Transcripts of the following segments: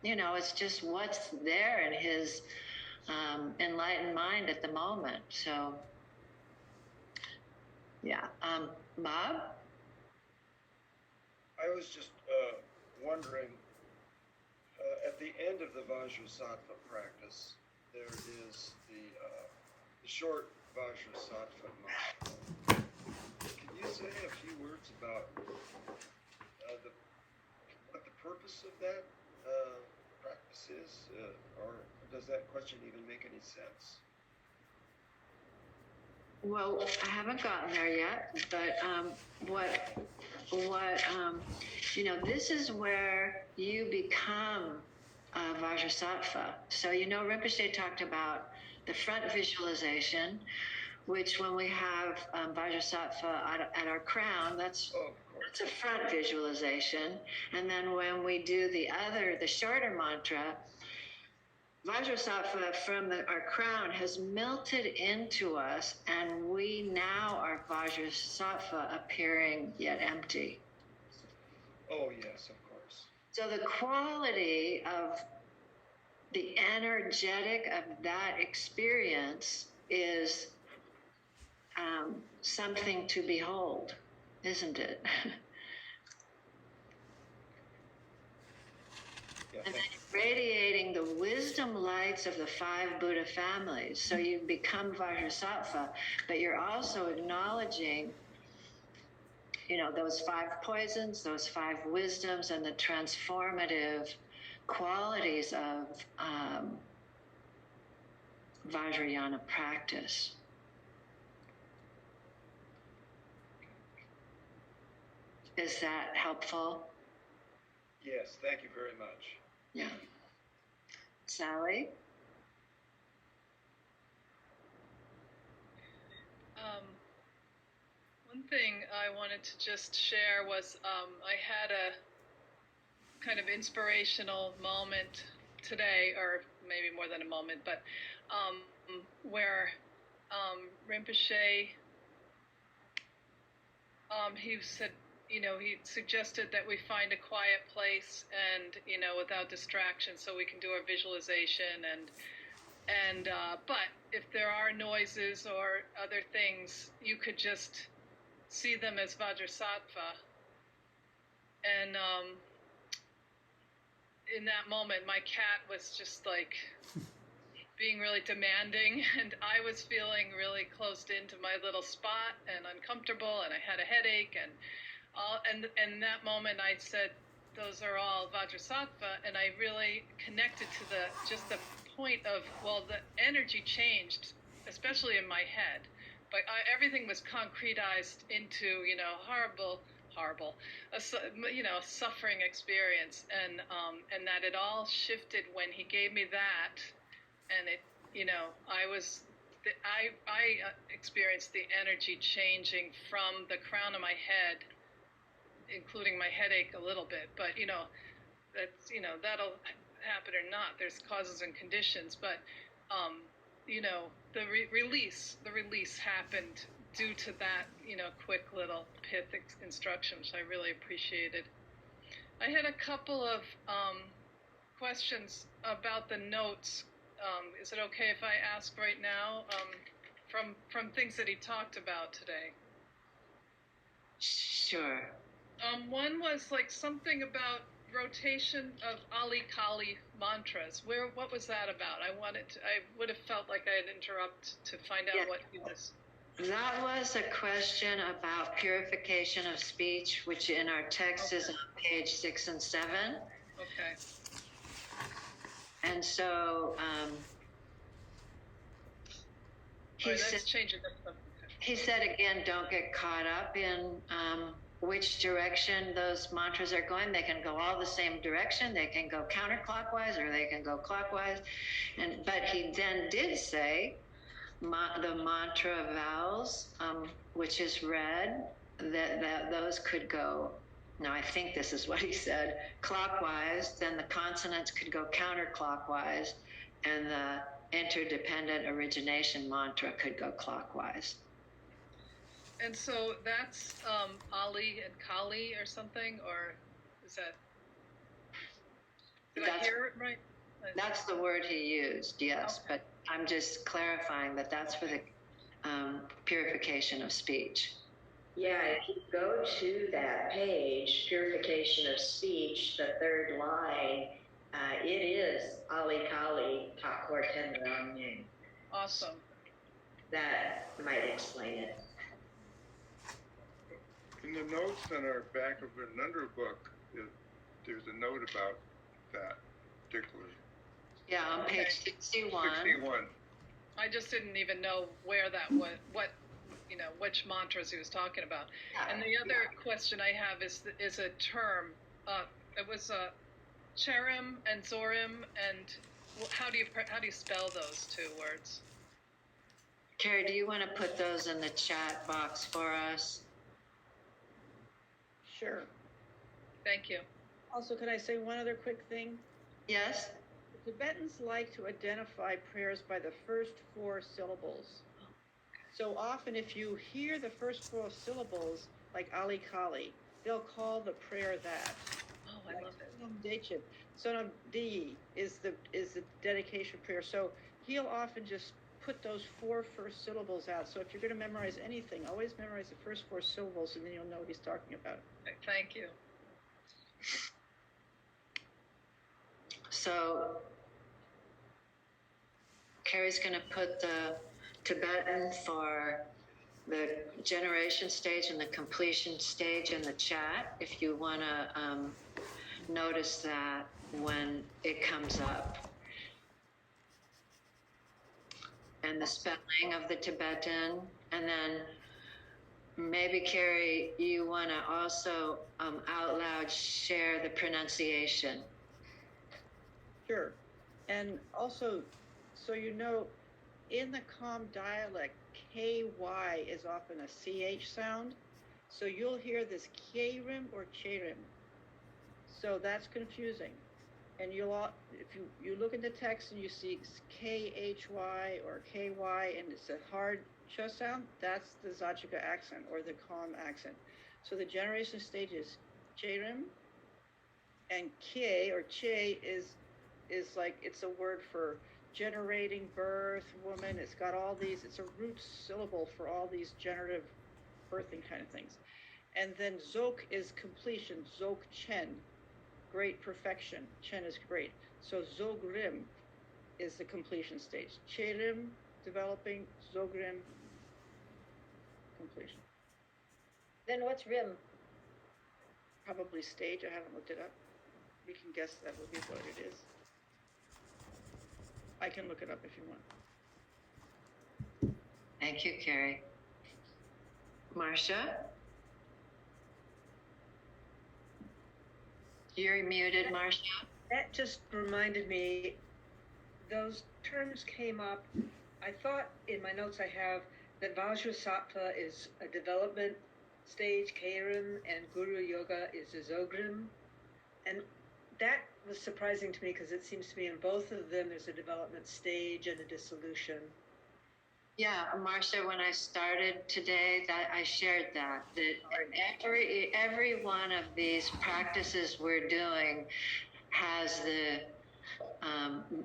it's just what's there in his enlightened mind at the moment. So, yeah. Bob? I was just wondering, at the end of the Vajrasattva practice, there is the short Vajrasattva mantra. Can you say a few words about what the purpose of that practice is, or does that question even make any sense? Well, I haven't gotten there yet, but this is where you become Vajrasattva. So, Rinpoche talked about the front visualization, which when we have Vajrasattva at our crown, that's a front visualization. And then when we do the shorter mantra, Vajrasattva from our crown has melted into us, and we now are Vajrasattva appearing yet empty. Oh, yes, of course. So the quality of the energetic of that experience is something to behold, isn't it? And then radiating the wisdom lights of the 5 Buddha families. So you become Vajrasattva, but you're also acknowledging, those 5 poisons, those 5 wisdoms, and the transformative qualities of Vajrayana practice. Is that helpful? Yes, thank you very much. Yeah. Sally? One thing I wanted to just share was I had a kind of inspirational moment today, or maybe more than a moment, but where Rinpoche, he said, he suggested that we find a quiet place and, without distraction, so we can do our visualization and but if there are noises or other things, you could just see them as Vajrasattva. And in that moment, my cat was just like being really demanding, and I was feeling really closed into my little spot and uncomfortable, and I had a headache, and in that moment I said, those are all Vajrasattva, and I really connected to the point of, well, the energy changed, especially in my head, but everything was concretized into, horrible, a suffering experience, and that it all shifted when he gave me that, and it, I experienced the energy changing from the crown of my head, including my headache a little bit, but that's, that'll happen or not. There's causes and conditions, but the release happened due to that, quick little pith instruction, which I really appreciated. I had a couple of questions about the notes. Is it okay if I ask right now from things that he talked about today? Sure. One was like something about rotation of Ali Kali mantras. What was that about? I would have felt like I'd interrupt to find out what he was. That was a question about purification of speech, which in our text is on page 6 and 7. Okay. And so he said again, don't get caught up in which direction those mantras are going. They can go all the same direction. They can go counterclockwise or they can go clockwise. But he then did say the mantra vowels, which is red, that those could go. Now, I think this is what he said, clockwise, then the consonants could go counterclockwise, and the interdependent origination mantra could go clockwise. And so that's Ali and Kali or something, or is that? Did I hear it right? That's the word he used, yes, Okay. but I'm just clarifying that that's for the purification of speech. Yeah, if you go to that page, purification of speech, the third line, it is Ali Kali Takur Tenrang. Awesome. That might explain it. In the notes on our back of another book, there's a note about that particularly. Yeah, on page 61. 61. I just didn't even know where that was, which mantras he was talking about. Yeah, And the other question I have is a term. It was Cherim and Zorim, and how do you spell those two words? Carrie, do you want to put those in the chat box for us? Sure. Thank you. Also, can I say one other quick thing? Yes? The Tibetans like to identify prayers by the first 4 syllables. So often if you hear the first 4 syllables, like Ali Kali, they'll call the prayer that. Oh, I love it. Sonam D is the dedication prayer. So he'll often just put those 4 first syllables out. So if you're going to memorize anything, always memorize the first 4 syllables, and then you'll know what he's talking about. Thank you. So Carrie's going to put the Tibetan for the generation stage and the completion stage in the chat if you want to notice that when it comes up. And the spelling of the Tibetan, and then maybe Carrie, you want to also out loud share the pronunciation. Sure. And also, so you know, in the Kham dialect, KY is often a CH sound. So you'll hear this Krim or Cherim. So that's confusing. And if you look at the text and you see KHY or KY and it's a hard ch sound, that's the Zajika accent or the Kham accent. So the generation stage is Cherim, and K or Che is like, it's a word for generating, birth, woman. It's got all these, it's a root syllable for all these generative birthing kind of things. And then Zok is completion, Zok Chen, great perfection. Chen is great. So Zogrim is the completion stage. Cherim, developing, Zogrim, completion. Then what's Rim? Probably stage, I haven't looked it up. We can guess that would be what it is. I can look it up if you want. Thank you, Carrie. Marcia? You're muted, Marcia. That just reminded me, those terms came up. I thought in my notes I have that Vajrasattva is a development stage, Kairim, and Guru Yoga is a Zogrim. And that was surprising to me because it seems to me in both of them there's a development stage and a dissolution. Yeah, Marcia, when I started today, that I shared that every one of these practices we're doing has the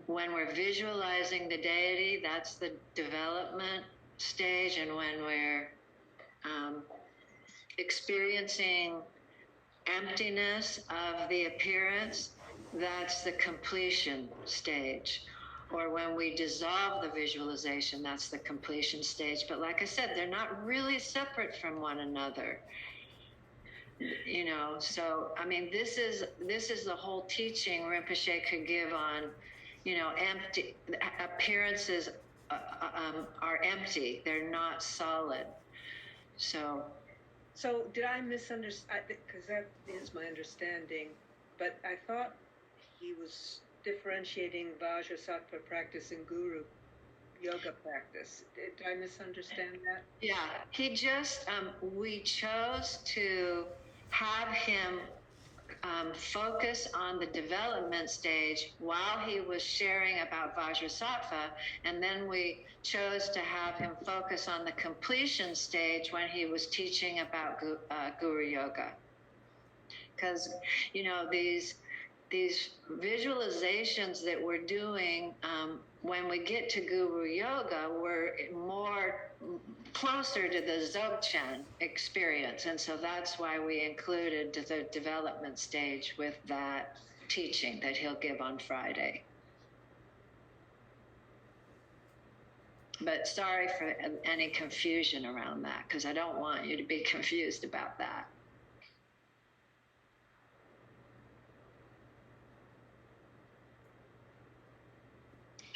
when we're visualizing the deity, that's the development stage, and when we're experiencing emptiness of the appearance, that's the completion stage. Or when we dissolve the visualization, that's the completion stage. But like I said, they're not really separate from one another. You know, so I mean, this is the whole teaching Rinpoche could give on, you know, empty appearances are empty; they're not solid. So did I misunderstand? Because that is my understanding, but I thought he was differentiating Vajrasattva practice and Guru Yoga practice. Did I misunderstand that? yeah, he just we chose to have him focus on the development stage while he was sharing about Vajrasattva, and then we chose to have him focus on the completion stage when he was teaching about Guru Yoga. Because, you know, these these visualizations that we're doing, when we get to Guru Yoga, we're more closer to the Dzogchen experience. And so that's why we included the development stage with that teaching that he'll give on Friday. But sorry for any confusion around that, because I don't want you to be confused about that.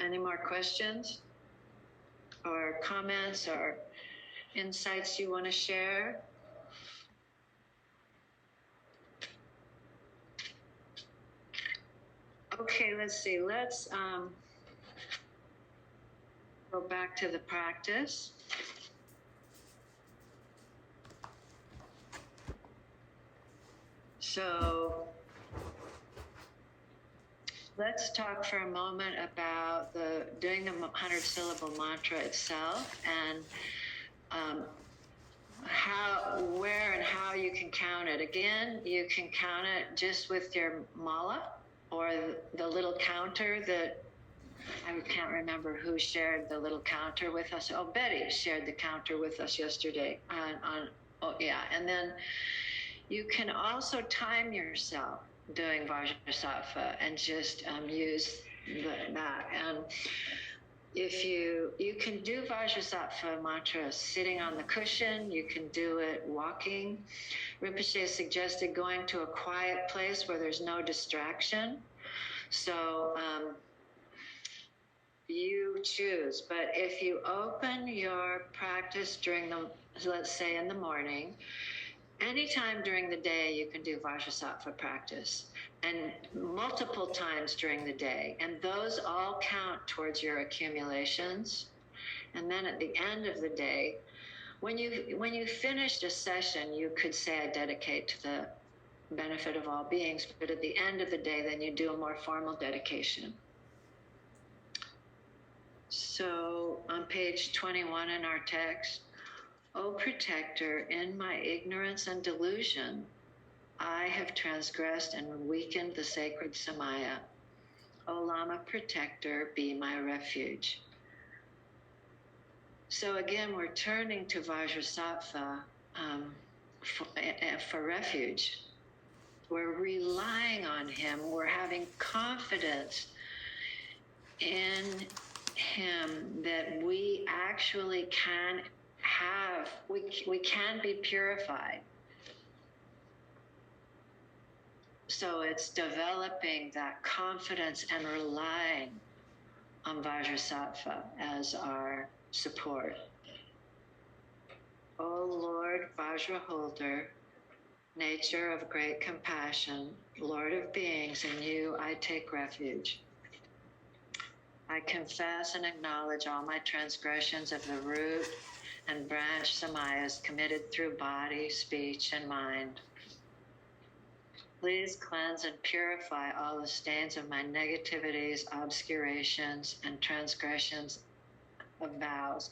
Any more questions or comments or insights you want to share? Okay, let's see. Let's go back to the practice. So let's talk for a moment about doing the 100-syllable mantra itself, and where and how you can count it. Again, you can count it just with your mala or the little counter that I can't remember who shared the little counter with us. Oh, Betty shared the counter with us yesterday. And then you can also time yourself doing Vajrasattva and just use that. And if you can do Vajrasattva mantra sitting on the cushion, you can do it walking. Rinpoche suggested going to a quiet place where there's no distraction. So you choose. But if you open your practice during let's say in the morning, anytime during the day you can do Vajrasattva practice, and multiple times during the day. And those all count towards your accumulations. And then at the end of the day, when you finished a session, you could say, I dedicate to the benefit of all beings. But at the end of the day, then you do a more formal dedication. So on page 21 in our text, O protector, in my ignorance and delusion, I have transgressed and weakened the sacred Samaya. O Lama protector, be my refuge. So again, we're turning to Vajrasattva for refuge. We're relying on him. We're having confidence in him that we actually can we can be purified. So it's developing that confidence and relying on Vajrasattva as our support. O Lord Vajra holder, nature of great compassion, Lord of beings, in you I take refuge. I confess and acknowledge all my transgressions of the root and branch samayas committed through body, speech, and mind. Please cleanse and purify all the stains of my negativities, obscurations, and transgressions of vows.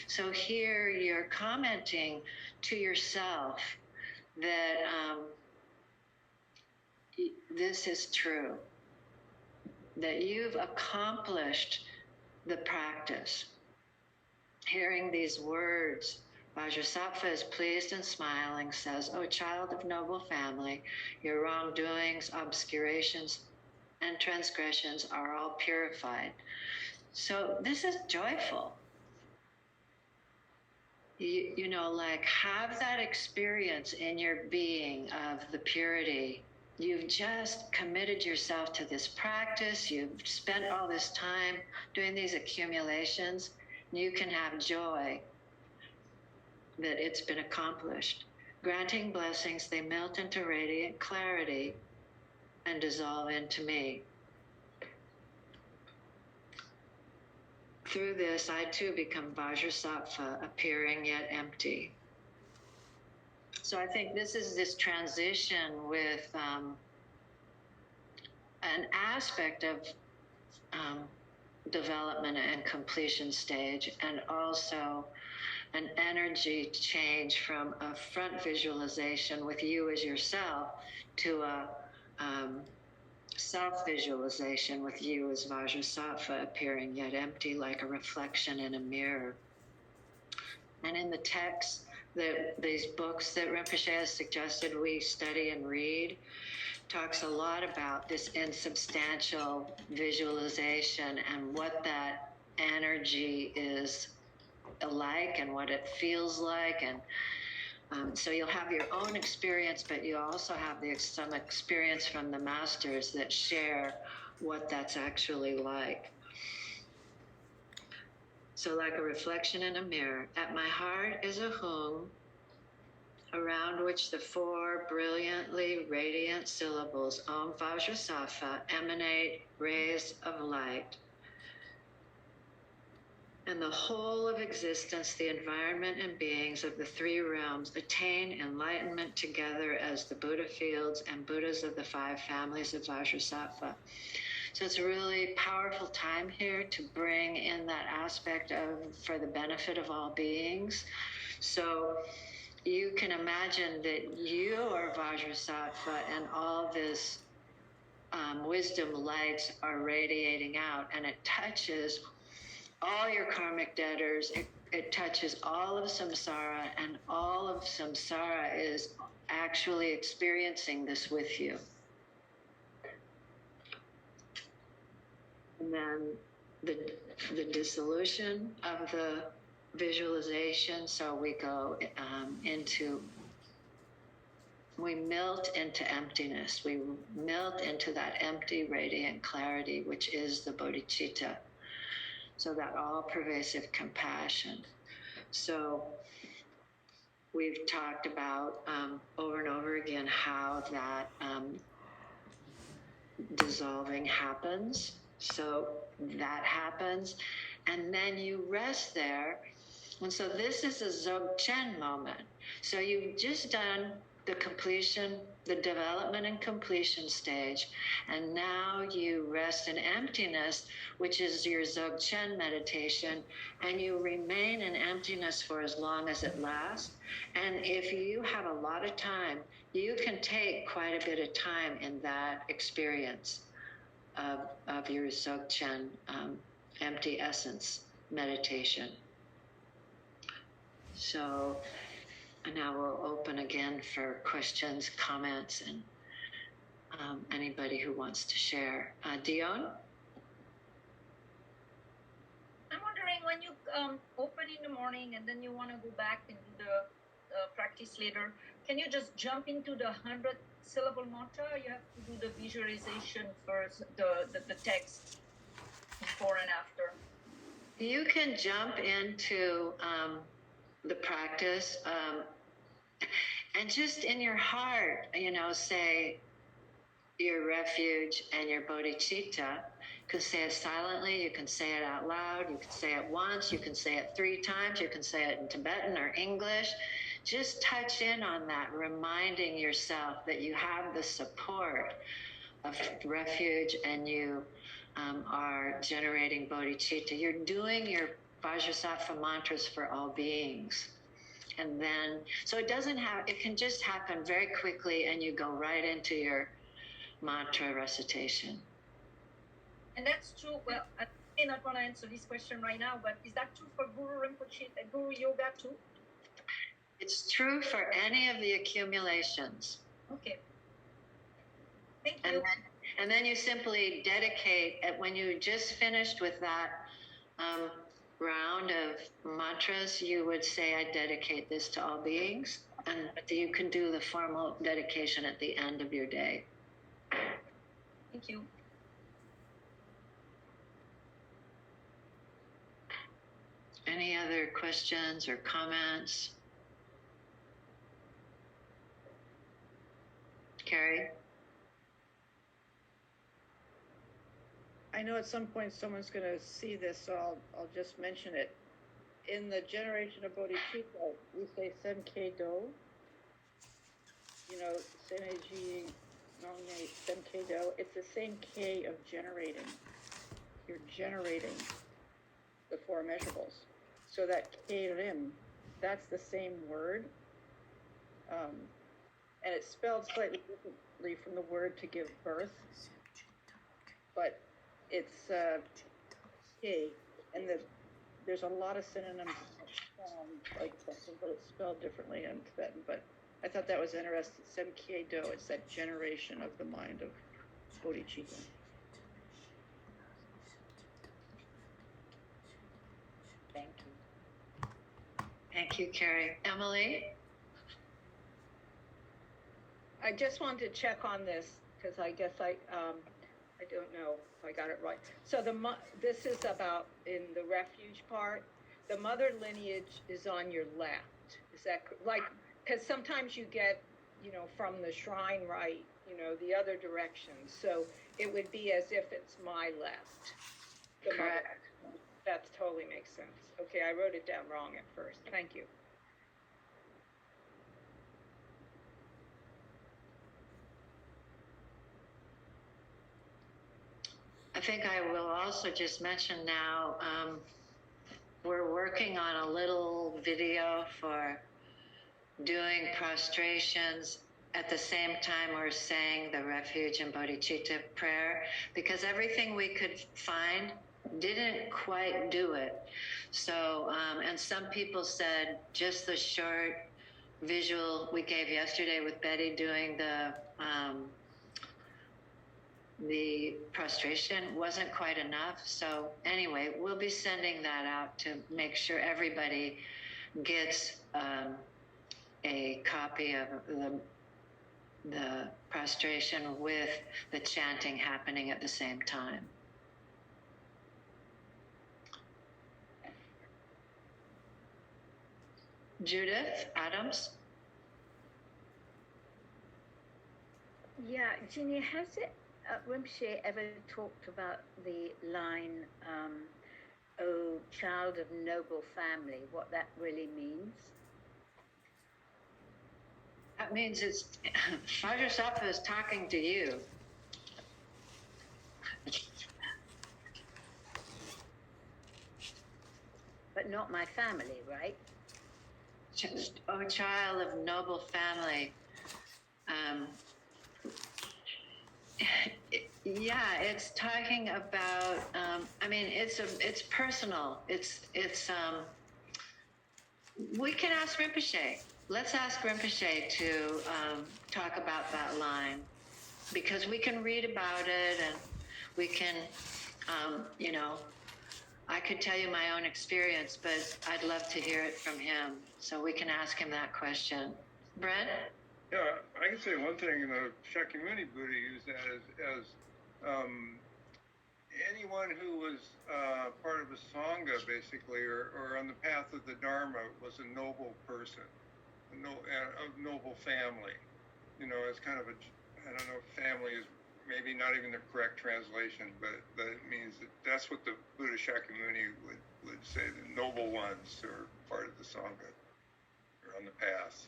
So here you're commenting to yourself that this is true, that you've accomplished the practice. Hearing these words, Vajrasattva is pleased and smiling, says, O child of noble family, your wrongdoings, obscurations, and transgressions are all purified. So this is joyful. You know, like, have that experience in your being of the purity. You've just committed yourself to this practice. You've spent all this time doing these accumulations. You can have joy that it's been accomplished. Granting blessings, they melt into radiant clarity and dissolve into me. Through this, I too become Vajrasattva, appearing yet empty. So I think this is this transition with an aspect of development and completion stage, and also an energy change from a front visualization with you as yourself to self-visualization with you as Vajrasattva appearing yet empty like a reflection in a mirror. And in the text, these books that Rinpoche has suggested we study and read, talks a lot about this insubstantial visualization and what that energy is like and what it feels like. And so you'll have your own experience, but you also have some experience from the masters that share what that's actually like. So like a reflection in a mirror, at my heart is a hum around which the four brilliantly radiant syllables Om Vajrasattva emanate rays of light. And the whole of existence, the environment and beings of the three realms attain enlightenment together as the Buddha fields and Buddhas of the five families of Vajrasattva. So it's a really powerful time here to bring in that aspect of for the benefit of all beings. So you can imagine that you are Vajrasattva and all this wisdom lights are radiating out, and it touches all your karmic debtors. It touches all of samsara, and all of samsara is actually experiencing this with you. And then the dissolution of the visualization. So we go we melt into emptiness. We melt into that empty, radiant clarity, which is the bodhicitta. So that all-pervasive compassion. So we've talked about over and over again how that dissolving happens. So that happens, and then you rest there. And so this is a Dzogchen moment. So you've just done the completion, the development and completion stage, and now you rest in emptiness, which is your Dzogchen meditation, and you remain in emptiness for as long as it lasts. And if you have a lot of time, you can take quite a bit of time in that experience of your Dzogchen empty essence meditation. So now we'll open again for questions, comments, and anybody who wants to share. Dion? I'm wondering, when you open in the morning and then you want to go back and do the practice later, can you just jump into the 100-syllable mantra? Or you have to do the visualization first, the text before and after? You can jump into the practice and just in your heart, say your refuge and your bodhicitta. You can say it silently, you can say it out loud, you can say it once, you can say it 3 times, you can say it in Tibetan or English. Just touch in on that, reminding yourself that you have the support of refuge and you are generating bodhicitta. You're doing your Vajrasattva mantras for all beings. And then, so it can just happen very quickly and you go right into your mantra recitation. And that's true. Well, I may not want to answer this question right now, but is that true for Guru Rinpoche and Guru Yoga too? It's true for any of the accumulations. Okay. Thank you. And then you simply dedicate, when you just finished with that round of mantras, you would say, I dedicate this to all beings. And you can do the formal dedication at the end of your day. Thank you. Any other questions or comments? Carrie? I know at some point someone's going to see this, so I'll just mention it. In the generation of bodhicitta, we say Senke Do. Seneji Nongne Senke Do. It's the same K of generating. You're generating the 4 measurables. So that K-rim, that's the same word. And it's spelled slightly differently from the word to give birth. but it's K, and there's a lot of synonyms like something, but it's spelled differently in Tibetan. But I thought that was interesting. Semkye-do, it's that generation of the mind of bodhicitta. Thank you. Thank you, Carrie. Emily? I just wanted to check on this because I guess I don't know if I got it right. So this is about in the refuge part. The mother lineage is on your left. Is that like, because sometimes you get, from the shrine right, the other direction. So it would be as if it's my left. Correct. That totally makes sense. Okay, I wrote it down wrong at first. Thank you. I think I will also just mention now, we're working on a little video for doing prostrations at the same time we're saying the refuge and bodhicitta prayer, because everything we could find didn't quite do it. So, and some people said just the short visual we gave yesterday with Betty doing the prostration wasn't quite enough. So anyway, we'll be sending that out to make sure everybody gets a copy of the prostration with the chanting happening at the same time. Judith Adams? Yeah, Jeannie, has it Rinpoche ever talked about the line, "Oh, child of noble family," what that really means? That means it's Vajrasattva is talking to you. But not my family, right? Oh, child of noble family. Yeah, it's talking about. I mean, it's personal. We can ask Rinpoche. Let's ask Rinpoche to talk about that line, because we can read about it and we can, I could tell you my own experience, but I'd love to hear it from him. So we can ask him that question. Brent? Yeah, I can say one thing. The Shakyamuni Buddha used that as anyone who was part of a sangha, basically, or on the path of the Dharma, was a noble person, a noble family. It's kind of I don't know if family is maybe not even the correct translation, but it means that's what the Buddha Shakyamuni would say, the noble ones who are part of the sangha, or on the path.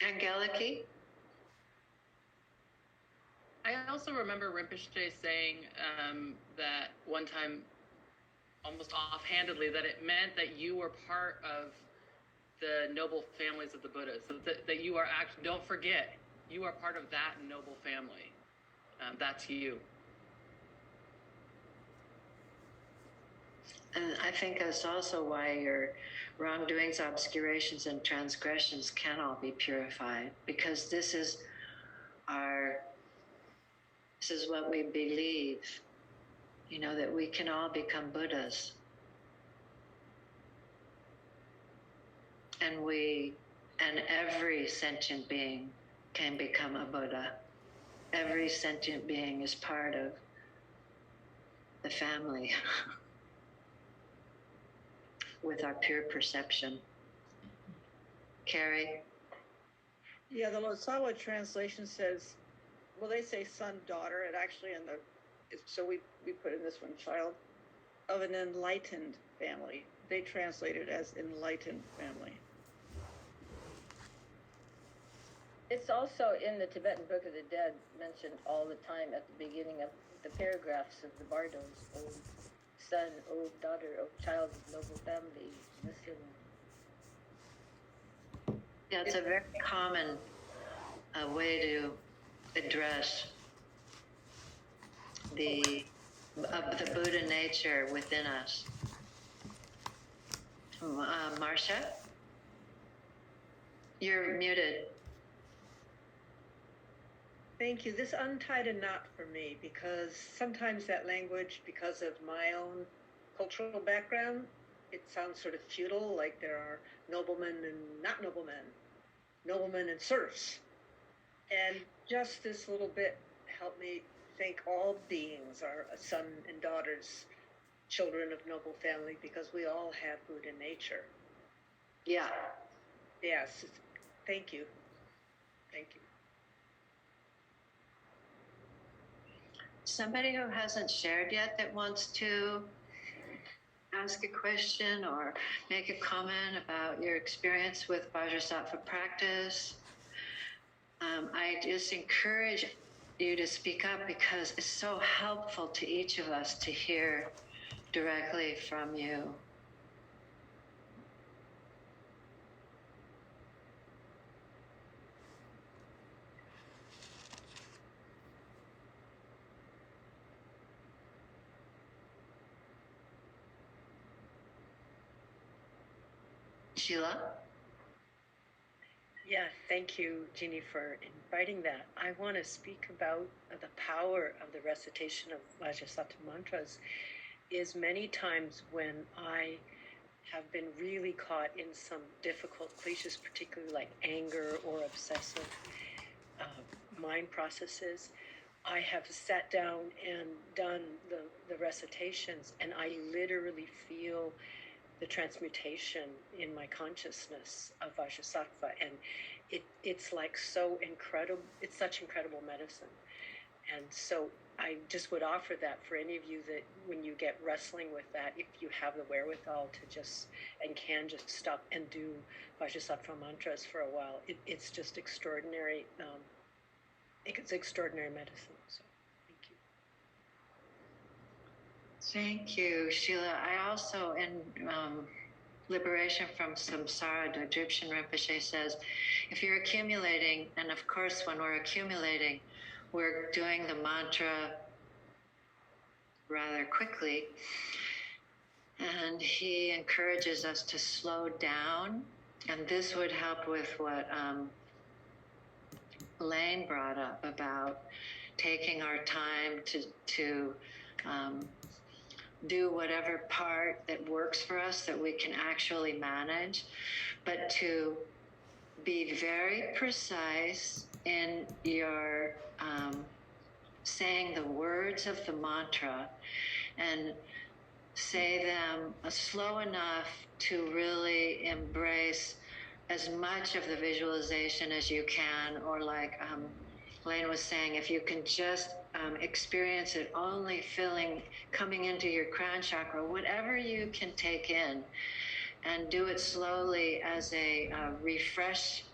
Angeliki? I also remember Rinpoche saying that one time, almost offhandedly, that it meant that you were part of the noble families of the Buddhas. So that you are actually, don't forget, you are part of that noble family. That's you. And I think that's also why your wrongdoings, obscurations, and transgressions can all be purified, because this is what we believe, that we can all become Buddhas. And every sentient being can become a Buddha. Every sentient being is part of the family with our pure perception. Carrie? Yeah, the Losawa translation says, well, they say son, daughter. It actually so we put in this one, child of an enlightened family. They translate it as enlightened family. It's also in the Tibetan Book of the Dead mentioned all the time at the beginning of the paragraphs of the bardos. Oh son, oh daughter, oh child of noble family, listen. Yeah, it's a very common way to address the Buddha nature within us. Marcia, you're muted. Thank you. This untied a knot for me because sometimes that language, because of my own cultural background, it sounds sort of feudal, like there are noblemen and not noblemen, noblemen and serfs. And just this little bit helped me think all beings are a son and daughters, children of noble family, because we all have Buddha nature. Yeah. Yes. Thank you. Thank you. Somebody who hasn't shared yet that wants to ask a question or make a comment about your experience with Vajrasattva practice, I just encourage you to speak up because it's so helpful to each of us to hear directly from you. Sheila? Yeah, thank you, Jeannie, for inviting that. I want to speak about the power of the recitation of Vajrasattva mantras. Is many times when I have been really caught in some difficult cliches, particularly like anger or obsessive mind processes, I have sat down and done the recitations, and I literally feel the transmutation in my consciousness of Vajrasattva, and it's like so incredible. It's such incredible medicine, and so I just would offer that for any of you that when you get wrestling with that, if you have the wherewithal to just and can just stop and do Vajrasattva mantras for a while, it's just extraordinary. It's extraordinary medicine. So thank you. Thank you, Sheila. I also, in Liberation from Samsara, Dojibshin Rinpoche says, if you're accumulating, and of course when we're accumulating, we're doing the mantra rather quickly, and he encourages us to slow down, and this would help with what Elaine brought up about taking our time to do whatever part that works for us that we can actually manage, but to be very precise in your saying the words of the mantra and say them slow enough to really embrace as much of the visualization as you can, or like Elaine was saying, if you can just experience it only coming into your crown chakra, whatever you can take in, and do it slowly as a refreshing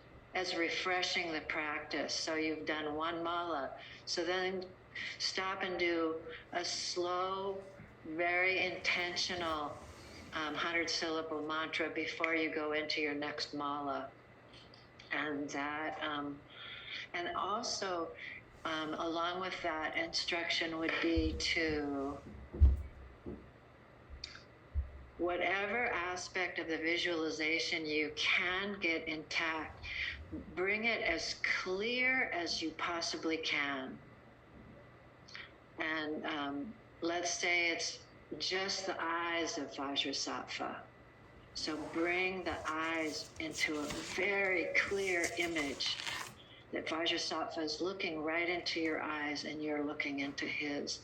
the practice. So you've done one mala, so then stop and do a slow, very intentional 100-syllable mantra before you go into your next mala, and that, and also along with that instruction would be to whatever aspect of the visualization you can get intact, bring it as clear as you possibly can. And let's say it's just the eyes of Vajrasattva. So bring the eyes into a very clear image that Vajrasattva is looking right into your eyes and you're looking into his.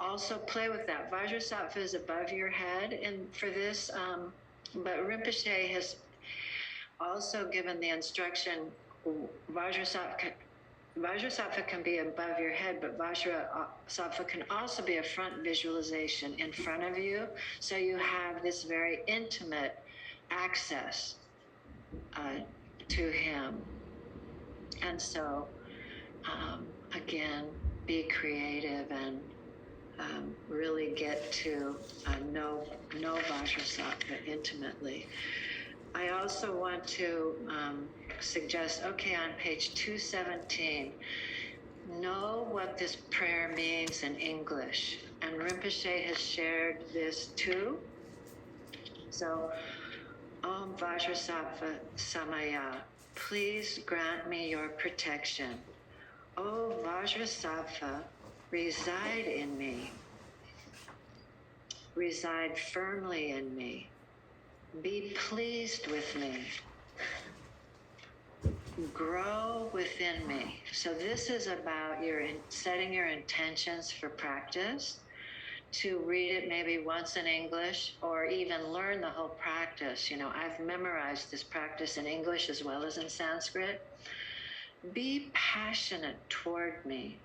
Also play with that. Vajrasattva is above your head, and for this, but Rinpoche has also given the instruction, Vajrasattva can be above your head, but Vajrasattva can also be a front visualization in front of you, so you have this very intimate access to him. And so, again, be creative and really get to know Vajrasattva intimately. I also want to suggest, okay, on page 217, know what this prayer means in English. And Rinpoche has shared this too. So, Om Vajrasattva Samaya, please grant me your protection. O Vajrasattva, reside in me. Reside firmly in me. Be pleased with me. Grow within me. So this is about setting your intentions for practice, to read it maybe once in English or even learn the whole practice. You know, I've memorized this practice in English as well as in Sanskrit. Be passionate toward me.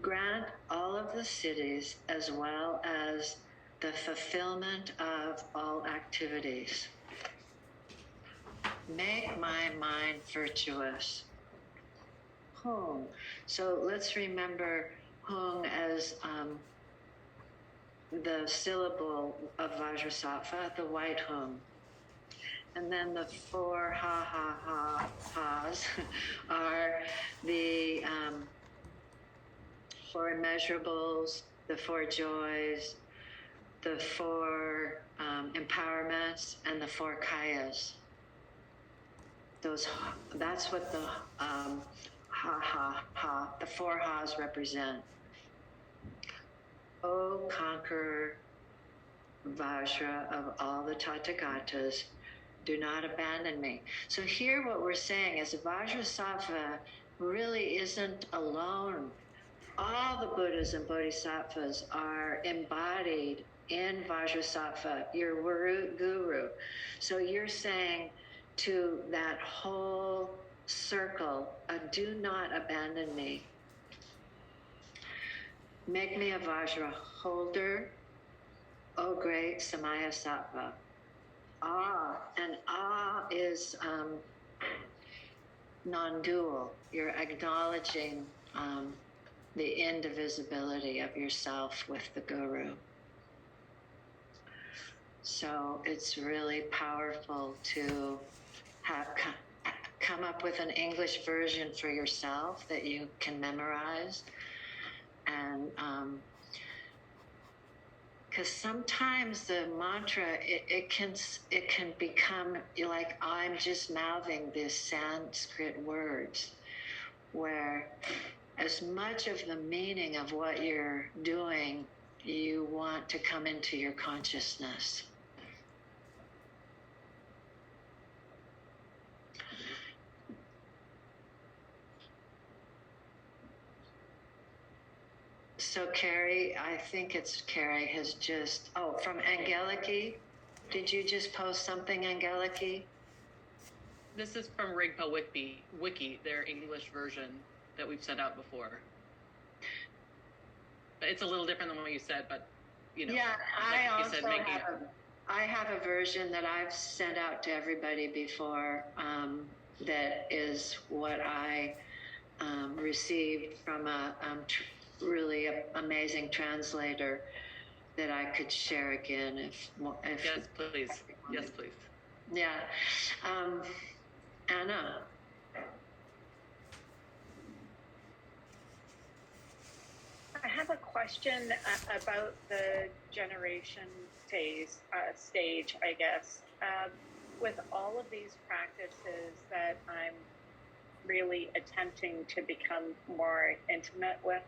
Grant all of the cities as well as the fulfillment of all activities. Make my mind virtuous. Hung. So let's remember Hung as the syllable of Vajrasattva, the white Hung. And then the four ha's are the four immeasurables, the four joys, the four empowerments, and the four kayas. That's what the the four ha's represent. O conqueror Vajra of all the Tathagatas, do not abandon me. So here what we're saying is Vajrasattva really isn't alone. All the Buddhas and Bodhisattvas are embodied in Vajrasattva, your guru. So you're saying to that whole circle, do not abandon me. Make me a Vajra holder, O great Samaya Sattva. And is non-dual. You're acknowledging the indivisibility of yourself with the guru. So it's really powerful to come up with an English version for yourself that you can memorize. And because sometimes the mantra, it can become like I'm just mouthing these Sanskrit words, where as much of the meaning of what you're doing, you want to come into your consciousness. So Carrie, I think it's Carrie has just, from Angeliki. Did you just post something, Angeliki? This is from Rigpa Wiki, their English version that we've sent out before. But it's a little different than what you said, but you know. Yeah, like I have a version that I've sent out to everybody before. That is what I received from a really amazing translator that I could share again if yes, please. Yes, please. Yeah. Anna. I have a question about the generation stage, I guess. With all of these practices that I'm really attempting to become more intimate with,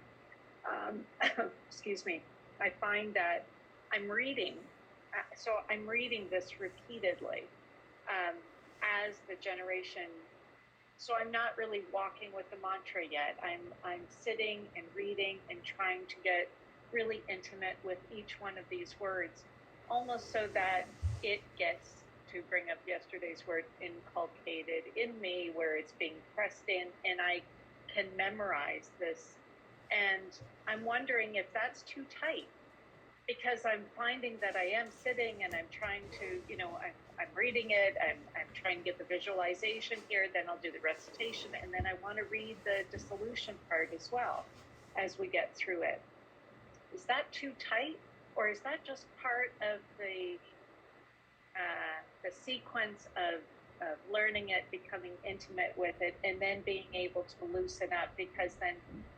excuse me, I find that I'm reading this repeatedly as the generation. So I'm not really walking with the mantra yet. I'm sitting and reading and trying to get really intimate with each one of these words, almost so that it gets, to bring up yesterday's word, inculcated in me, where it's being pressed in, and I can memorize this. And I'm wondering if that's too tight, because I'm finding that I am sitting and I'm trying to, I'm reading it, I'm trying to get the visualization here, then I'll do the recitation, and then I want to read the dissolution part as well as we get through it. Is that too tight, or is that just part of the sequence of of learning it, becoming intimate with it, and then being able to loosen up because then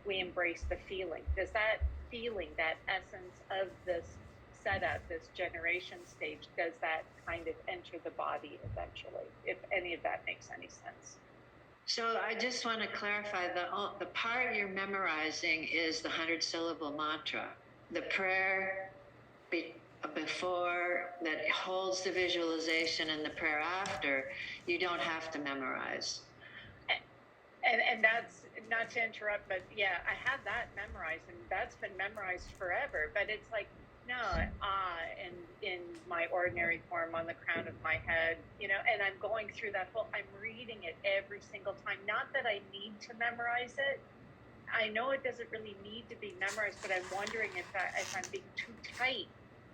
we embrace the feeling. Does that feeling, that essence of this setup, this generation stage, does that kind of enter the body eventually, if any of that makes any sense? So I just want to clarify the part you're memorizing is the 100-syllable mantra. The prayer before that holds the visualization and the prayer after, you don't have to memorize. And that's, not to interrupt, but yeah, I have that memorized, and that's been memorized forever. But it's like, no, and in my ordinary form on the crown of my head, you know, and I'm going through that whole, I'm reading it every single time. Not that I need to memorize it. I know it doesn't really need to be memorized, but I'm wondering if I'm being too tight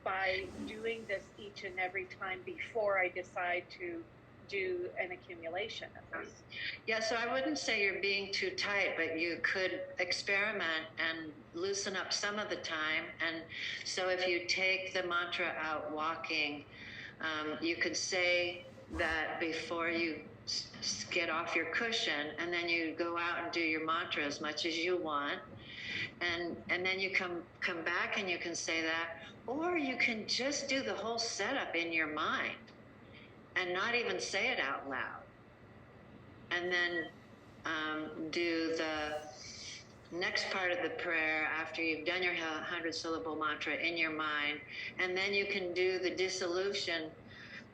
by doing this each and every time before I decide to do an accumulation of this. Yeah, so I wouldn't say you're being too tight, but you could experiment and loosen up some of the time. And so if you take the mantra out walking, you could say that before you get off your cushion, and then you go out and do your mantra as much as you want. And then you come back and you can say that, or you can just do the whole setup in your mind and not even say it out loud. And then do the next part of the prayer after you've done your 100-syllable mantra in your mind. And then you can do the dissolution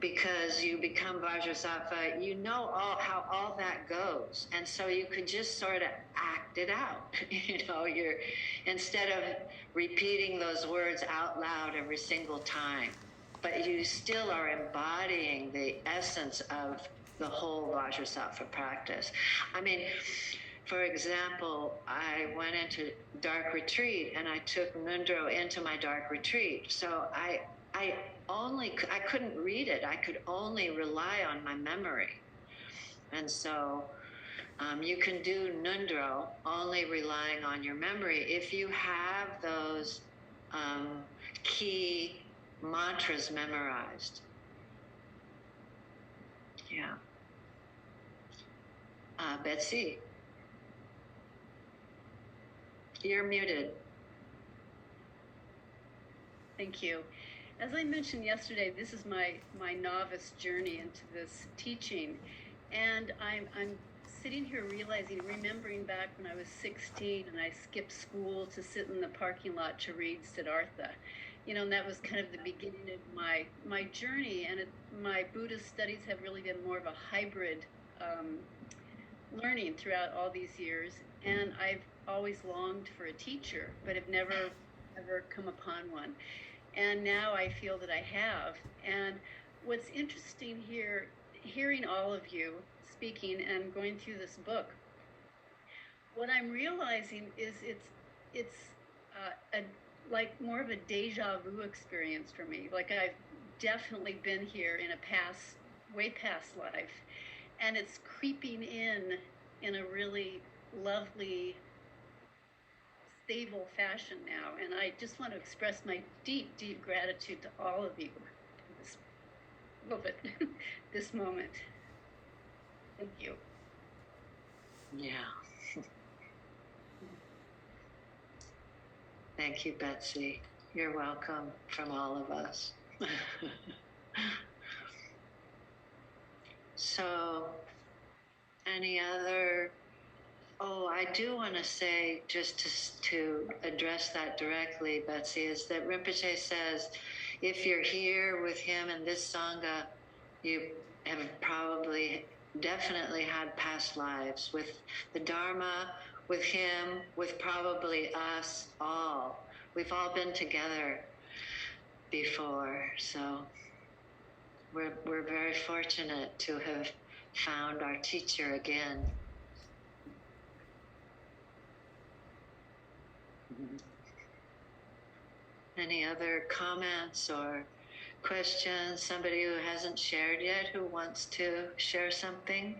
because you become Vajrasattva. You know how all that goes. And so you could just sort of act it out. You know, instead of repeating those words out loud every single time, but you still are embodying the essence of the whole Vajrasattva practice. I mean, for example, I went into dark retreat and I took Mundro into my dark retreat. So I couldn't read it. I could only rely on my memory. And so you can do Nundro only relying on your memory if you have those key mantras memorized. Yeah. Betsy, you're muted. Thank you. As I mentioned yesterday, this is my novice journey into this teaching, and I'm sitting here remembering back when I was 16 and I skipped school to sit in the parking lot to read Siddhartha. You know, and that was kind of the beginning of my journey. And my Buddhist studies have really been more of a hybrid learning throughout all these years. And I've always longed for a teacher, but have never ever come upon one. And now I feel that I have. And what's interesting here, hearing all of you speaking and going through this book, what I'm realizing is it's like more of a deja vu experience for me. Like I've definitely been here in a way past life, and it's creeping in a really lovely, stable fashion now. And I just want to express my deep, deep gratitude to all of you for this moment. Thank you. Yeah. Thank you, Betsy. You're welcome from all of us. So, any other? Oh, I do want to say, just to address that directly, Betsy, is that Rinpoche says, if you're here with him in this Sangha, you have definitely had past lives with the Dharma, with him, with probably us all. We've all been together before, so we're very fortunate to have found our teacher again. Any other comments or questions? Somebody who hasn't shared yet who wants to share something?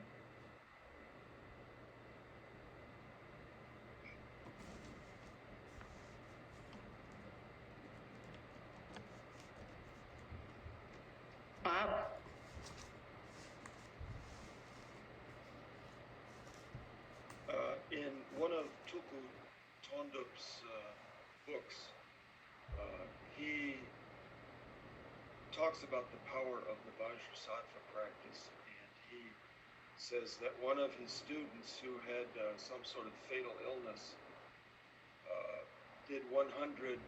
Bob? Tuku Tondup's books, he talks about the power of the Vajrasattva practice, and he says that one of his students who had some sort of fatal illness did 100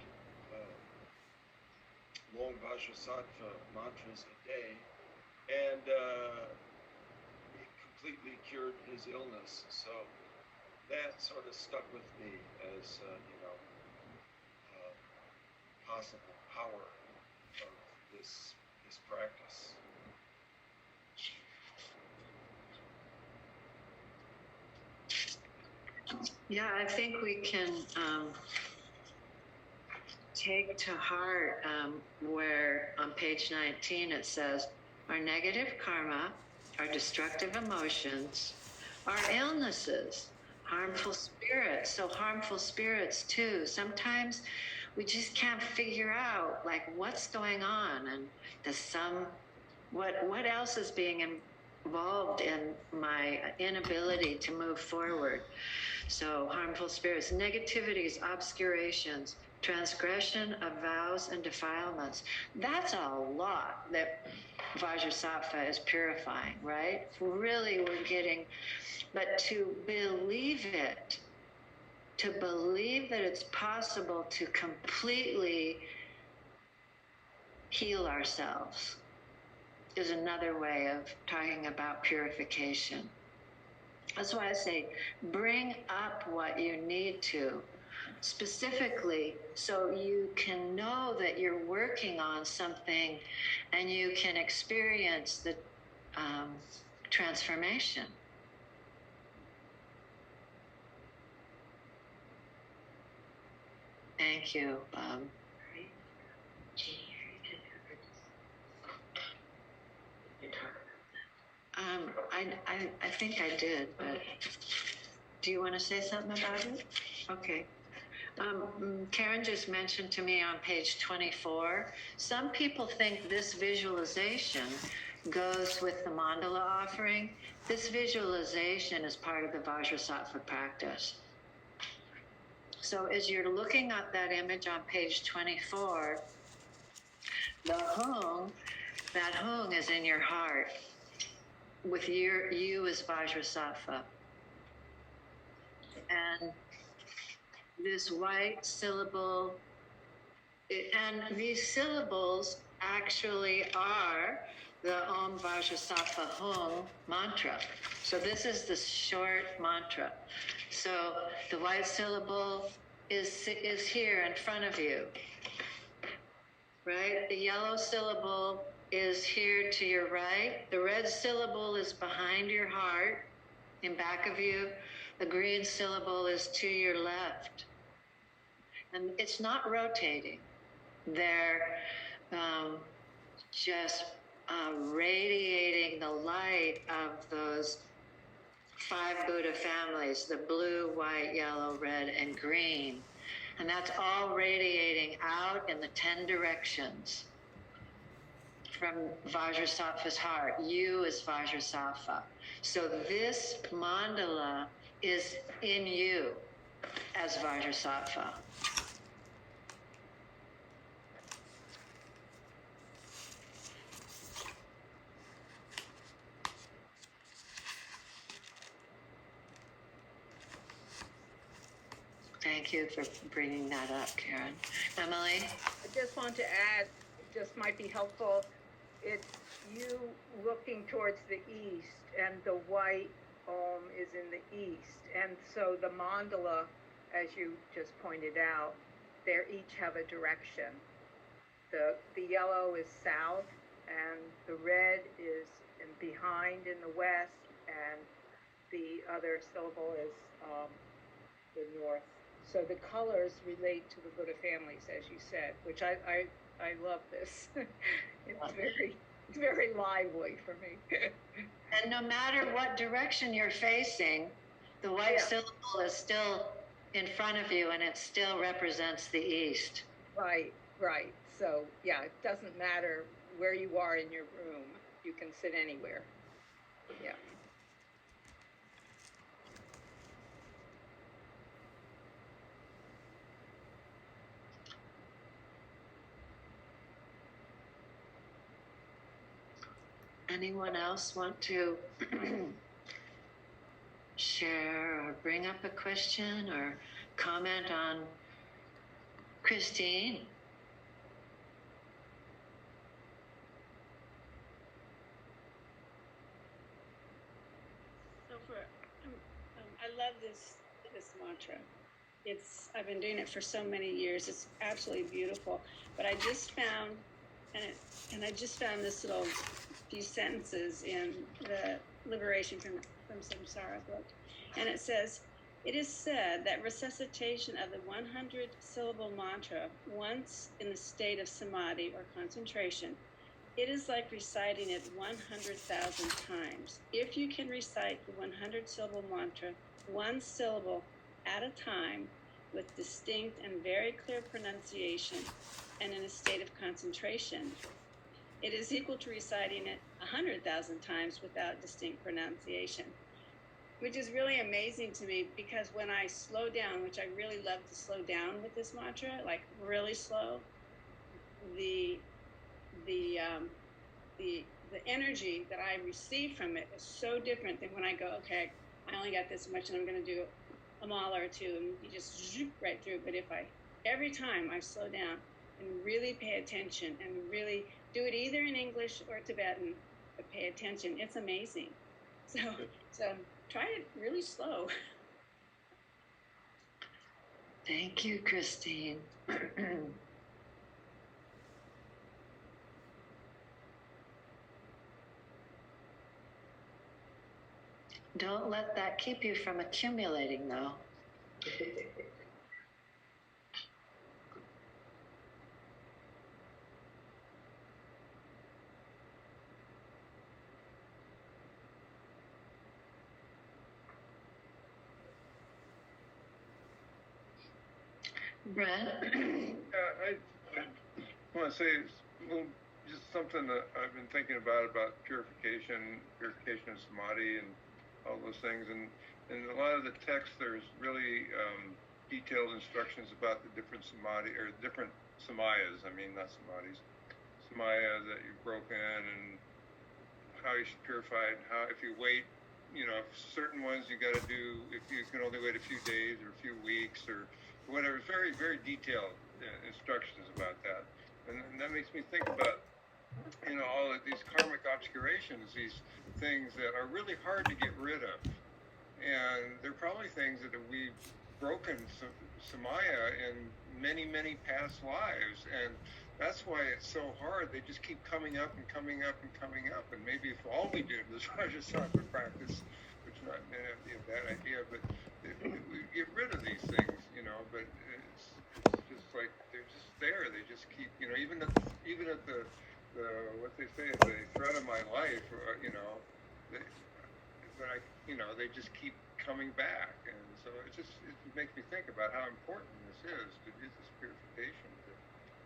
long Vajrasattva mantras a day, and he completely cured his illness. So that sort of stuck with me as possible power of this practice. Yeah, I think we can take to heart where on page 19 it says, our negative karma, our destructive emotions, our illnesses, harmful spirits. So harmful spirits too. Sometimes we just can't figure out like what's going on, and what else is being involved in my inability to move forward. So harmful spirits, negativities, obscurations, transgression of vows and defilements. That's a lot that Vajrasattva is purifying, right? Really, we're getting, but to believe it, to believe that it's possible to completely heal ourselves is another way of talking about purification. That's why I say bring up what you need to, specifically so you can know that you're working on something and you can experience the transformation. Thank you, Bob. I think I did, but do you want to say something about it? Okay. Karen just mentioned to me on page 24, some people think this visualization goes with the mandala offering. This visualization is part of the Vajrasattva practice. So as you're looking at that image on page 24, the hung, that hung is in your heart with you as Vajrasattva. And this white syllable, and these syllables actually are the Om Vajrasattva Hum mantra. So this is the short mantra. So the white syllable is here in front of you, right? The yellow syllable is here to your right. The red syllable is behind your heart, in back of you. The green syllable is to your left. And it's not rotating. They're just radiating the light of those 5 Buddha families, the blue, white, yellow, red, and green. And that's all radiating out in the 10 directions from Vajrasattva's heart. You is Vajrasattva. So this mandala is in you as Vajrasattva. Thank you for bringing that up, Karen. Emily? I just want to add, it just might be helpful, it's you looking towards the east, and the white Om is in the east. And so the mandala, as you just pointed out, they each have a direction. The yellow is south, and the red is behind in the west, and the other syllable is the north. So the colors relate to the Buddha families, as you said, which I love this. It's very lively for me. And no matter what direction you're facing, the white syllable is still in front of you, and it still represents the east. Right. So yeah, it doesn't matter where you are in your room. You can sit anywhere. Yeah. Anyone else want to share or bring up a question or comment on Christine? So I love this mantra. I've been doing it for so many years. It's absolutely beautiful. But I just found, I just found this little few sentences in the Liberation from Samsara book, and it says, "It is said that recitation of the 100-syllable mantra once in the state of samadhi or concentration, it is like reciting it 100,000 times. If you can recite the 100-syllable mantra, one syllable at a time, with distinct and very clear pronunciation, and in a state of concentration, it is equal to reciting it 100,000 times without distinct pronunciation." Which is really amazing to me, because when I slow down, which I really love to slow down with this mantra, like really slow, the energy that I receive from it is so different than when I go, okay, I only got this much and I'm going to do a mala or two, and you just zoop right through. But every time I slow down and really pay attention and really do it either in English or Tibetan, but pay attention, it's amazing. So try it really slow. Thank you, Christine. Don't let that keep you from accumulating, though. Brett? I want to say just something that I've been thinking about purification of samadhi and all those things. And in a lot of the text, there's really detailed instructions about the different samadhi, or different samayas. I mean, not samadhis. Samaya that you've broken, and how you should purify it, and how, if you wait, certain ones you got to do, if you can only wait a few days or a few weeks or whatever. Very, very detailed instructions about that. And that makes me think about, all of these karmic obscurations, these things that are really hard to get rid of. And they're probably things that we've broken samaya in many, many past lives. And that's why it's so hard. They just keep coming up and coming up and coming up. And maybe if all we did was Vajrasattva practice, which might not be a bad idea, but we get rid of these things, but it's just like they're just there. They just keep, even at the what they say, the threat of my life, they just keep coming back. And so it makes me think about how important this is, to do this purification, to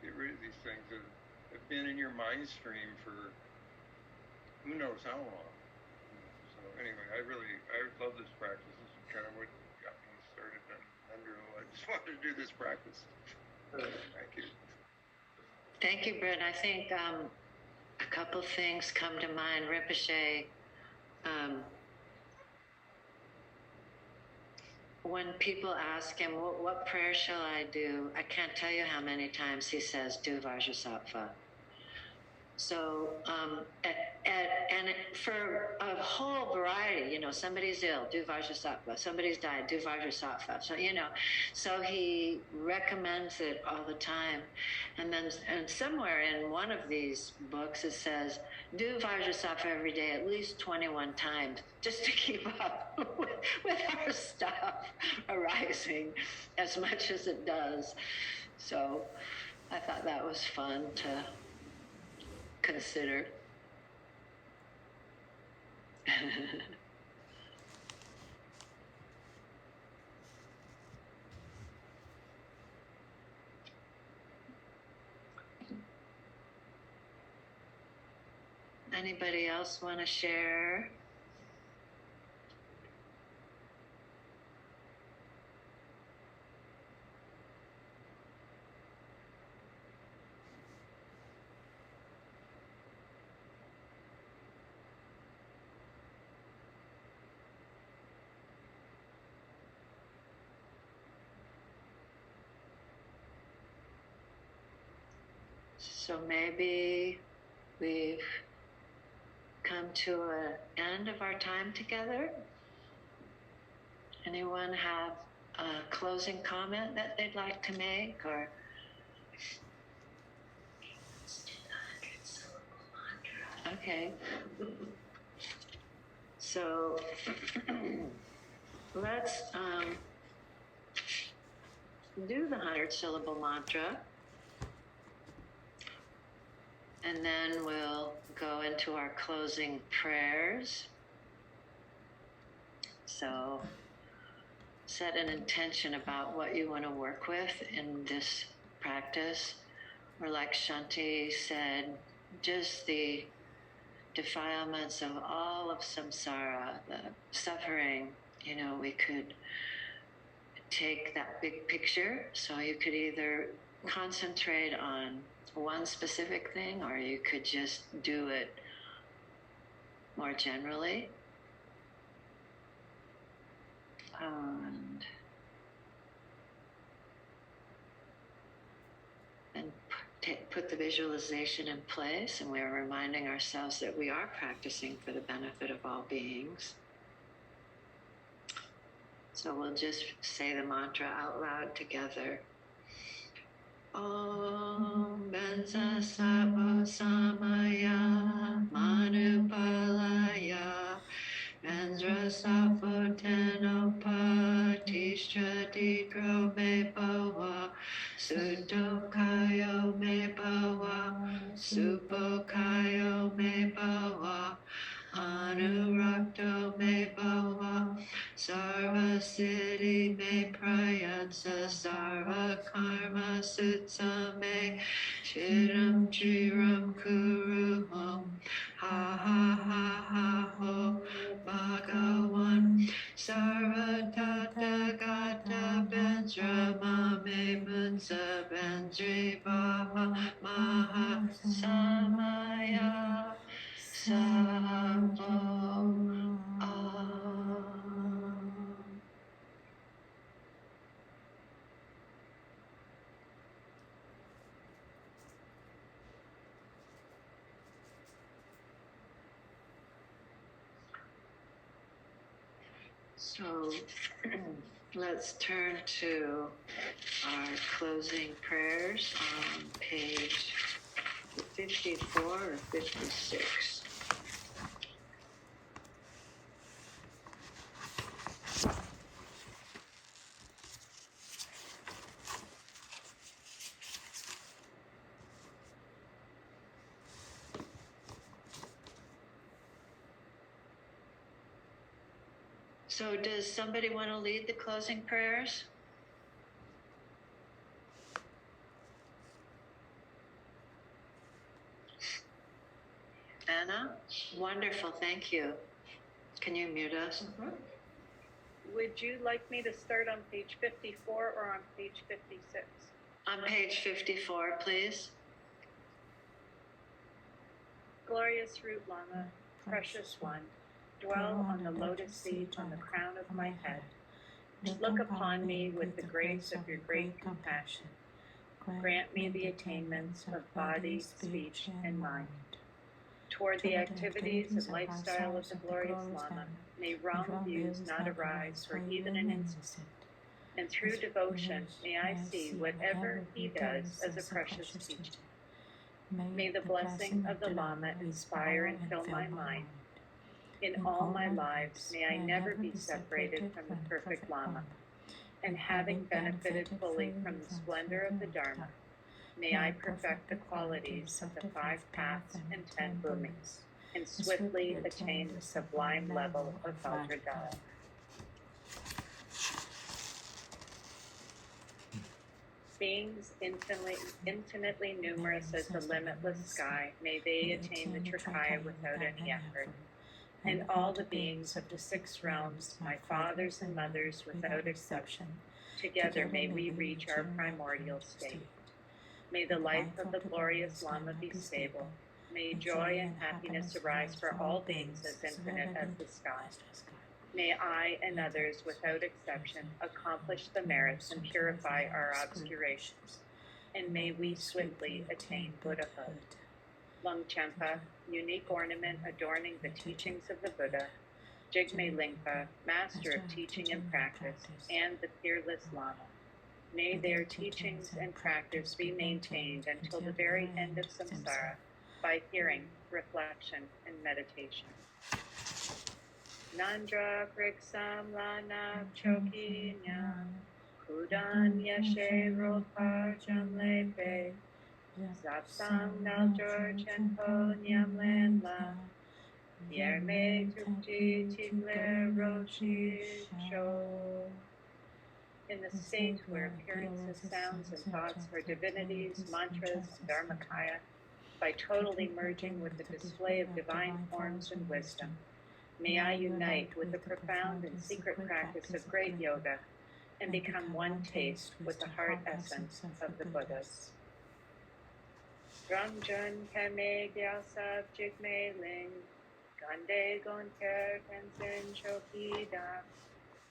get rid of these things that have been in your mind stream for who knows how long. So anyway, I love this practice. This is kind of what got me started on Underhill. I just wanted to do this practice. Thank you. Thank you, Brett. I think a couple things come to mind. Rinpoche, when people ask him, what prayer shall I do? I can't tell you how many times he says, do Vajrasattva. So, and for a whole variety, somebody's ill, do Vajrasattva. Somebody's died, do Vajrasattva. So, so he recommends it all the time. And then, and somewhere in one of these books, it says, do Vajrasattva every day, at least 21 times, just to keep up with our stuff arising as much as it does. So I thought that was fun to consider. Anybody else want to share? So maybe we've come to an end of our time together. Anyone have a closing comment that they'd like to make, or? Okay. So let's do the 100-syllable mantra, and then we'll go into our closing prayers. So set an intention about what you want to work with in this practice, or like Shanti said, just the defilements of all of samsara, the suffering. You know, we could take that big picture, so you could either concentrate on one specific thing, or you could just do it more generally. And put the visualization in place, and we're reminding ourselves that we are practicing for the benefit of all beings. So we'll just say the mantra out loud together. Om Vajrasattva Samaya Manupalaya Vajrasattva Tenopatishtra Didro Me Bhava Sutokayo Me Bhava Supokayo Me Bhava Anurakto Me Bhava Sarva Siddhi Me Prayansa Sarva Karma Sutsa Me Chiram Chiram Kuruham Ha Ha Ha Ha Ho Bhagawan Sarva Tata Gata Benjrama Me Munsa Benjri Bhava Maha Samaya Savo So let's turn to our closing prayers on page 54 or 56. So does somebody want to lead the closing prayers? Anna? Wonderful, thank you. Can you mute us? Mm-hmm. Would you like me to start on page 54 or on page 56? On page 54, please. Glorious Root Lama, precious one, dwell on the lotus seat on the crown of my head. Look upon me with the grace of your great compassion. Grant me the attainments of body, speech, and mind. Toward the activities and lifestyle of the glorious Lama, may wrong views not arise for even an instant. And through devotion, may I see whatever he does as a precious teaching. May the blessing of the Lama inspire and fill my mind. In all my lives, may I never be separated from the perfect Lama. And having benefited fully from the splendor of the Dharma, may I perfect the qualities of the 5 paths and 10 bhumis, and swiftly attain the sublime level of Vajradhara. Beings infinitely numerous as the limitless sky, may they attain the Trikaya without any effort. And all the beings of the 6 realms, my fathers and mothers without exception, together may we reach our primordial state. May the life of the glorious Lama be stable. May joy and happiness arise for all beings as infinite as the sky. May I and others without exception accomplish the merits and purify our obscurations. and may we swiftly attain Buddhahood. Longchenpa, unique ornament adorning the teachings of the Buddha, Jigme Lingpa, master of teaching and practice, and the fearless Lama. May their teachings and practice be maintained until the very end of samsara by hearing, reflection, and meditation. Nandra Kriksam Lana Choki Nyam Kudan Yeshe Ropar Jamlepe Zapsang Naljor Chenpo Nyam Lan La Yerme Tukji Tigler Roshi Sho. In the state where appearances, sounds, and thoughts are divinities, mantras, and dharmakaya, by totally merging with the display of divine forms and wisdom, may I unite with the profound and secret practice of great yoga and become one taste with the heart essence of the Buddhas. Ramjun Peme Gyalsab Jigme Ling Gande Gonker Tenzin Chokida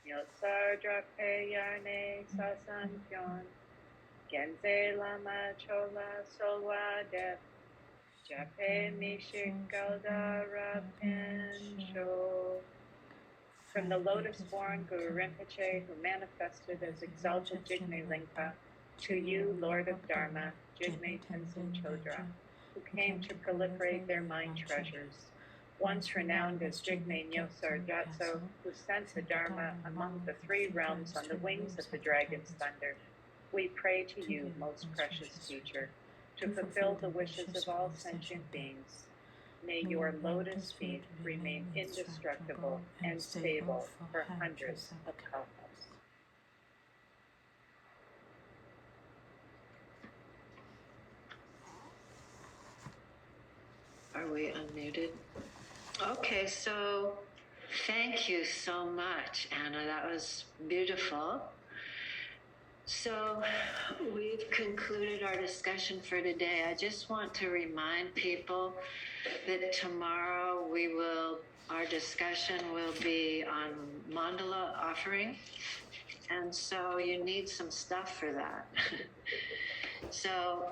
Nilsar Drakpe Yarne Sasan Pyon Genze Lama Chola Solwa Dep Jape Mishik Galdara Pensho. From the lotus-born Guru Rinpoche, who manifested as exalted Jigme Lingpa, to you, Lord of Dharma, Jigme Tenzin Chodra, who came to proliferate their mind treasures, once renowned as Jigme Nyosar Gyatso, who sent the Dharma among the three realms on the wings of the dragon's thunder, we pray to you, most precious teacher, to fulfill the wishes of all sentient beings. May your lotus feet remain indestructible and stable for hundreds of kalpas. Are we unmuted? Okay, so thank you so much, Anna. That was beautiful. So we've concluded our discussion for today. I just want to remind people that tomorrow our discussion will be on mandala offering. And so you need some stuff for that. So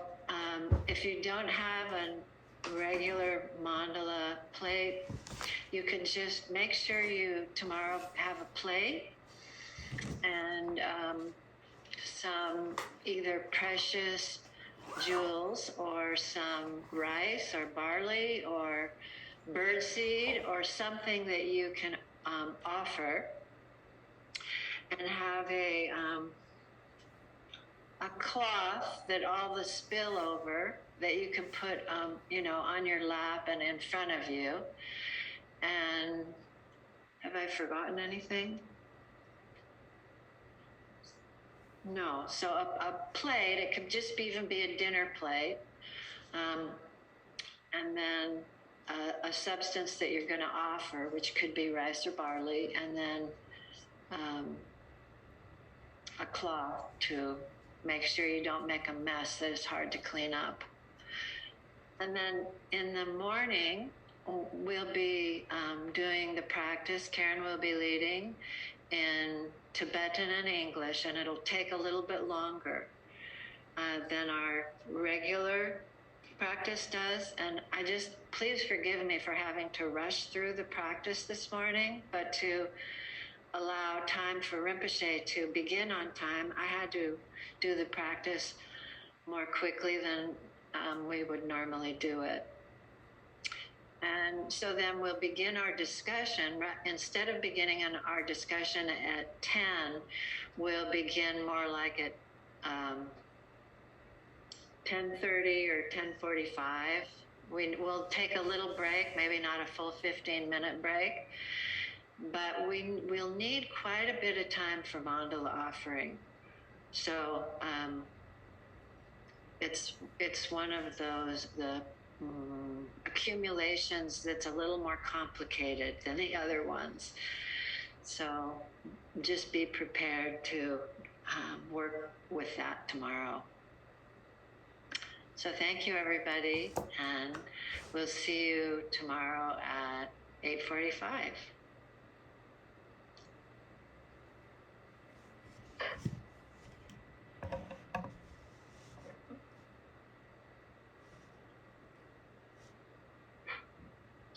if you don't have a regular mandala plate, you can just make sure you tomorrow have a plate and some either precious jewels or some rice or barley or birdseed or something that you can offer, and have a cloth that all the spillover that you can put on your lap and in front of you. And have I forgotten anything? No. So a plate, it could just even be a dinner plate, and then a substance that you're going to offer, which could be rice or barley, and then a cloth to make sure you don't make a mess that is hard to clean up. And then in the morning, we'll be doing the practice. Karen will be leading in Tibetan and English, and it'll take a little bit longer than our regular practice does. And please forgive me for having to rush through the practice this morning, but to allow time for Rinpoche to begin on time, I had to do the practice more quickly than we would normally do it. And so then we'll begin our discussion. Instead of beginning our discussion at 10, we'll begin more like at 10:30 or 10:45. We'll take a little break, maybe not a full 15-minute break, but we'll need quite a bit of time for mandala offering. So it's one of those accumulations that's a little more complicated than the other ones. So just be prepared to work with that tomorrow. So thank you, everybody, and we'll see you tomorrow at 8:45.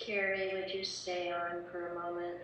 Carrie, would you stay on for a moment?